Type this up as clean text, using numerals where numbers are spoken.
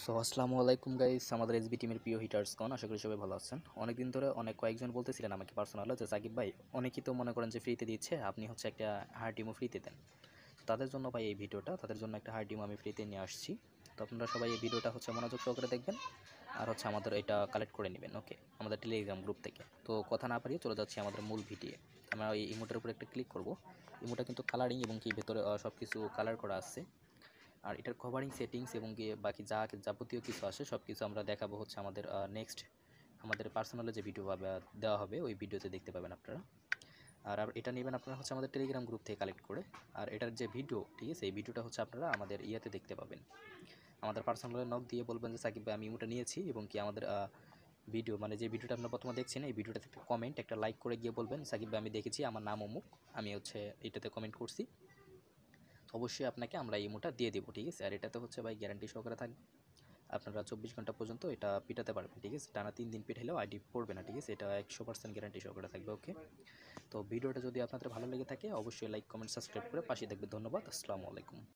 আসসালামু আলাইকুম গাইস, আমাদের এসবি টিমের প্রিয় হিটার্সগণ, আশা করি সবাই ভালো আছেন। অনেকদিন ধরে কয়েকজন বলতেছিলেন আমাকে পার্সোনালে যে সাকিব ভাই, অনেকেই তো মনে করেন যে ফ্রিতে দিচ্ছে, আপনি হচ্ছে একটা হার্ড টিমও ফ্রিতে দেন। তাদের জন্য ভাই এই ভিডিওটা, তাদের জন্য একটা হার্ড টিম আমি ফ্রিতে নিয়ে আসছি। তো আপনারা সবাই এই ভিডিওটা হচ্ছে মনোযোগ সহকারে দেখবেন আর হচ্ছে আমাদের এটা কালেক্ট করে নেবেন, ওকে, আমাদের টেলিগ্রাম গ্রুপ থেকে। তো কথা না পারিয়ে চলে যাচ্ছি আমাদের মূল ভিডিও। আমরা এই ইমোটার উপরে একটা ক্লিক করব। ইমোটা কিন্তু কালারিং এবং কি ভেতরে সব কিছু কালার করা আছে। আর এটার কভারিং সেটিংস এবং গিয়ে বাকি যাবতীয় কিছু আসে সব কিছু আমরা দেখাবো হচ্ছে আমাদের নেক্সট আমাদের পার্সোনালে যে ভিডিও দেওয়া হবে ওই ভিডিওতে দেখতে পাবেন আপনারা। আর এটা নেবেন আপনারা হচ্ছে আমাদের টেলিগ্রাম গ্রুপ থেকে কালেক্ট করে। আর এটার যে ভিডিও, ঠিক আছে, এই ভিডিওটা হচ্ছে আপনারা আমাদের ইয়াতে দেখতে পাবেন। আমাদের পার্সোনালে নক দিয়ে বলবেন যে সাকিব ভাই আমি ইমোটা নিয়েছি, এবং কি আমাদের ভিডিও মানে যে ভিডিওটা আপনারা প্রথমে দেখছেন এই ভিডিওটাতে একটা কমেন্ট, একটা লাইক করে গিয়ে বলবেন সাকিব ভাই আমি দেখেছি, আমার নাম অমুক, আমি হচ্ছে এটাতে কমেন্ট করছি, অবশ্যই আপনাকে আমরা এই ইমোটা দিয়ে দেবো, ঠিক আছে। আর এটাতে হচ্ছে ভাই গ্যারান্টি সহকারে থাকবে, আপনারা 24 ঘন্টা পর্যন্ত এটা পিটাতে পারবেন, ঠিক আছে। টানা 3 দিন পিঠাইলেও আইডি পড়বে না, ঠিক আছে। এটা 100% গ্যারান্টি সহকারে থাকবে, ওকে। তো ভিডিওটা যদি আপনাদের ভালো লেগে থাকে অবশ্যই লাইক কমেন্ট সাবস্ক্রাইব করে পাশে থাকবে। ধন্যবাদ, আসসালামু আলাইকুম।